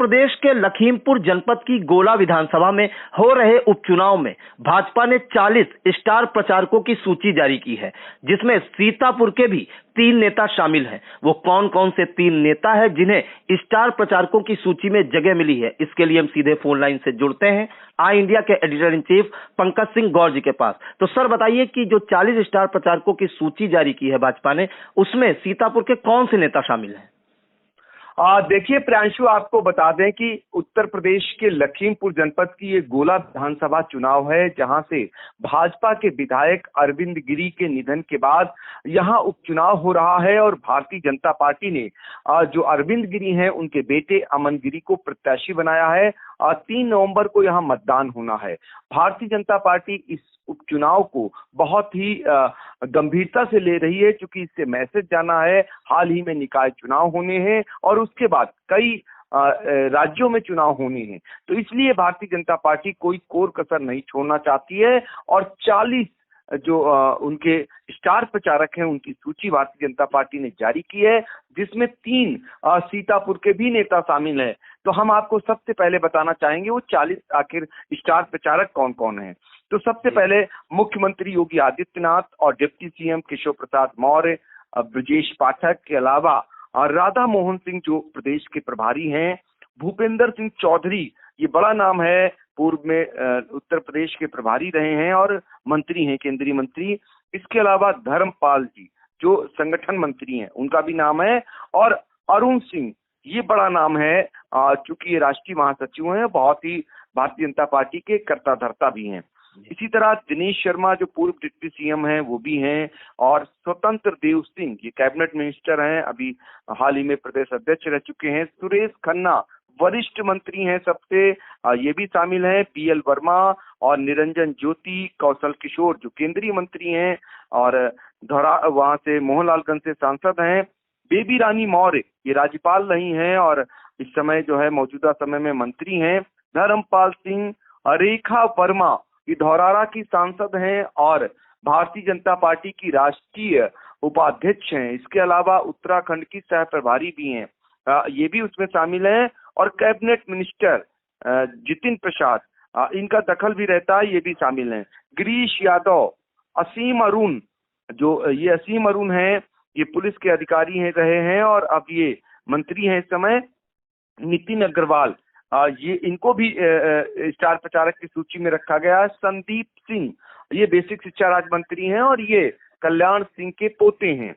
प्रदेश के लखीमपुर जनपद की गोला विधानसभा में हो रहे उपचुनाव में भाजपा ने 40 स्टार प्रचारकों की सूची जारी की है, जिसमें सीतापुर के भी 3 नेता शामिल हैं। वो कौन कौन से 3 नेता हैं जिन्हें स्टार प्रचारकों की सूची में जगह मिली है, इसके लिए हम सीधे फोन लाइन से जुड़ते हैं आई इंडिया के editor in chief Pankaj Singh Gaur ji के पास। तो सर बताइए कि जो 40 स्टार प्रचारकों की सूची जारी की है भाजपा ने, उसमें सीतापुर के कौन से नेता शामिल हैं? देखिए प्रियांशु, आपको बता दें कि उत्तर प्रदेश के लखीमपुर जनपद की ये गोला विधानसभा चुनाव है, जहां से भाजपा के विधायक अरविंद गिरी के निधन के बाद यहां उपचुनाव हो रहा है और भारतीय जनता पार्टी ने जो अरविंद गिरी हैं उनके बेटे अमन गिरी को प्रत्याशी बनाया है। 3 नवंबर को यहां मतदान होना है। भारतीय जनता पार्टी इस उपचुनाव को बहुत ही गंभीरता से ले रही है, क्योंकि इससे मैसेज जाना है हाल ही में निकाय चुनाव होने हैं और उसके बाद कई राज्यों में चुनाव होने हैं। तो इसलिए भारतीय जनता पार्टी कोई कोर कसर नहीं छोड़ना चाहती है और 40 जो उनके स्टार प्रचारक हैं उनकी सूची भारतीय जनता पार्टी ने जारी की है, जिसमें 3 सीतापुर के भी नेता शामिल हैं। तो हम आपको सबसे पहले बताना चाहेंगे वो 40 आखिर स्टार प्रचारक कौन कौन हैं। तो सबसे पहले मुख्यमंत्री योगी आदित्यनाथ और डिप्टी सीएम केशव प्रसाद मौर्य, ब्रजेश पाठक के अलावा राधा मोहन सिंह जो प्रदेश के प्रभारी हैं, भूपेंद्र सिंह चौधरी, ये बड़ा नाम है, पूर्व में उत्तर प्रदेश के प्रभारी रहे हैं और मंत्री हैं, केंद्रीय मंत्री। इसके अलावा धर्मपाल जी जो संगठन मंत्री हैं, उनका भी नाम है, और अरुण सिंह, ये बड़ा नाम है चूंकि ये राष्ट्रीय महासचिव हैं, बहुत ही भारतीय जनता पार्टी के कर्ता धर्ता भी हैं। इसी तरह दिनेश शर्मा जो पूर्व डिप्टी सीएम हैं वो भी हैं, और स्वतंत्र देव सिंह ये कैबिनेट मिनिस्टर हैं, अभी हाल ही में प्रदेश अध्यक्ष रह चुके हैं। सुरेश खन्ना वरिष्ठ मंत्री हैं सबसे, ये भी शामिल हैं। पीएल वर्मा और निरंजन ज्योति, कौशल किशोर जो केंद्रीय मंत्री हैं और वहां से मोहनलालगंज से सांसद हैं। बेबी रानी मौर्य ये राज्यपाल रही हैं और इस समय जो है मौजूदा समय में मंत्री हैं। धर्मपाल सिंह, रेखा वर्मा ये धौरारा की सांसद हैं और भारतीय जनता पार्टी की राष्ट्रीय उपाध्यक्ष हैं। इसके अलावा उत्तराखंड की सह प्रभारी भी हैं, ये भी उसमें शामिल हैं। और कैबिनेट मिनिस्टर जितिन प्रसाद, इनका दखल भी रहता है, ये भी शामिल हैं। गिरीश यादव, असीम अरुण, जो ये असीम अरुण हैं, ये पुलिस के अधिकारी हैं रहे हैं और अब ये मंत्री हैं इस समय। नितिन अग्रवाल, ये इनको भी स्टार प्रचारक की सूची में रखा गया है। संदीप सिंह, ये बेसिक शिक्षा राज्य मंत्री हैं और ये कल्याण सिंह के पोते हैं।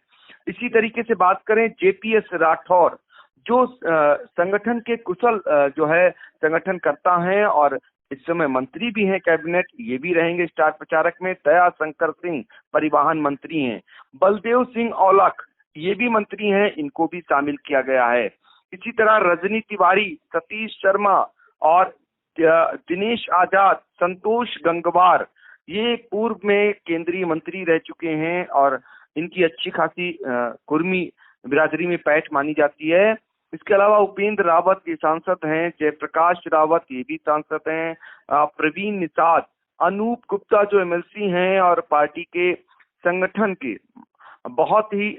इसी तरीके से बात करें जेपीएस राठौर, जो संगठन के कुशल जो है संगठनकर्ता हैं और इस समय मंत्री भी हैं कैबिनेट, ये भी रहेंगे स्टार प्रचारक में। दया शंकर सिंह परिवहन मंत्री हैं। बलदेव सिंह औलख ये भी मंत्री हैं, इनको भी शामिल किया गया है। इसी तरह रजनी तिवारी, सतीश शर्मा और दिनेश आजाद, संतोष गंगवार, ये पूर्व में केंद्रीय मंत्री रह चुके हैं और इनकी अच्छी खासी कुर्मी बिरादरी में पैठ मानी जाती है। इसके अलावा उपेंद्र रावत ये सांसद हैं। जयप्रकाश रावत ये भी सांसद हैं। प्रवीण निषाद, अनूप गुप्ता जो एमएलसी हैं और पार्टी के संगठन के बहुत ही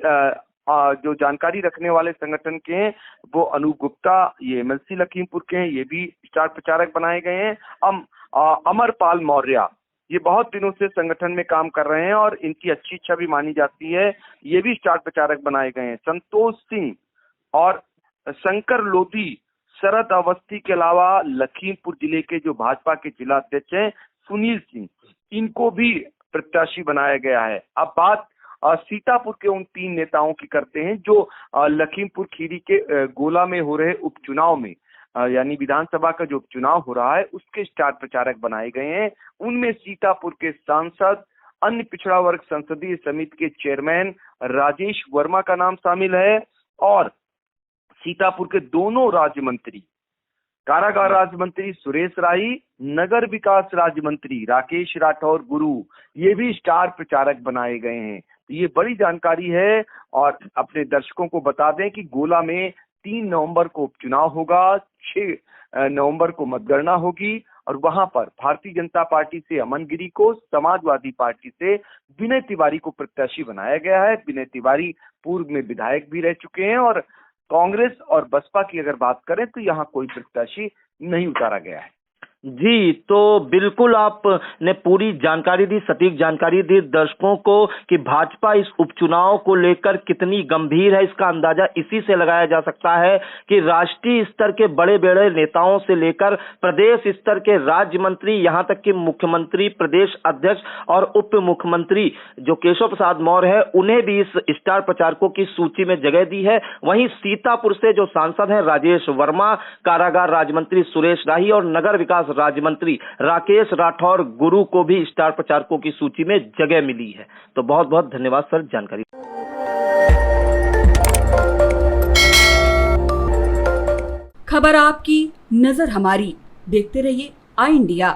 जो जानकारी रखने वाले संगठन के हैं, वो अनूप गुप्ता ये एमएलसी लखीमपुर के हैं, ये भी स्टार प्रचारक बनाए गए हैं। अमरपाल मौर्य ये बहुत दिनों से संगठन में काम कर रहे हैं और इनकी अच्छी छवि मानी जाती है, ये भी स्टार प्रचारक बनाए गए हैं। संतोष सिंह और शंकर लोधी, शरद अवस्थी के अलावा लखीमपुर जिले के जो भाजपा के जिला अध्यक्ष हैं सुनील सिंह, इनको भी प्रत्याशी बनाया गया है। अब बात सीतापुर के उन 3 नेताओं की करते हैं जो लखीमपुर खीरी के गोला में हो रहे उपचुनाव में यानी विधानसभा का जो उपचुनाव हो रहा है उसके स्टार प्रचारक बनाए गए हैं। उनमें सीतापुर के सांसद, अन्य पिछड़ा वर्ग संसदीय समिति के चेयरमैन राजेश वर्मा का नाम शामिल है और सीतापुर के दोनों राज्य मंत्री, कारागार राज्य मंत्री सुरेश राही, नगर विकास राज्य मंत्री राकेश राठौर गुरु, ये भी स्टार प्रचारक बनाए गए हैं। तो ये बड़ी जानकारी है और अपने दर्शकों को बता दें कि गोला में 3 नवंबर को उपचुनाव होगा, 6 नवंबर को मतगणना होगी और वहां पर भारतीय जनता पार्टी से अमन गिरी को, समाजवादी पार्टी से विनय तिवारी को प्रत्याशी बनाया गया है। विनय तिवारी पूर्व में विधायक भी रह चुके हैं और कांग्रेस और बसपा की अगर बात करें तो यहाँ कोई प्रत्याशी नहीं उतारा गया है। जी, तो बिल्कुल आपने पूरी जानकारी दी, सटीक जानकारी दी दर्शकों को कि भाजपा इस उपचुनाव को लेकर कितनी गंभीर है। इसका अंदाजा इसी से लगाया जा सकता है कि राष्ट्रीय स्तर के बड़े बड़े नेताओं से लेकर प्रदेश स्तर के राज्य मंत्री, यहां तक कि मुख्यमंत्री, प्रदेश अध्यक्ष और उप मुख्यमंत्री जो केशव प्रसाद मौर्य है, उन्हें भी इस स्टार प्रचारकों की सूची में जगह दी है। वहीं सीतापुर से जो सांसद हैं राजेश वर्मा, कारागार राज्य मंत्री सुरेश राही और नगर विकास राज्य मंत्री राकेश राठौर गुरु को भी स्टार प्रचारकों की सूची में जगह मिली है। तो बहुत बहुत धन्यवाद सर जानकारी। खबर आपकी, नजर हमारी। देखते रहिए आई इंडिया।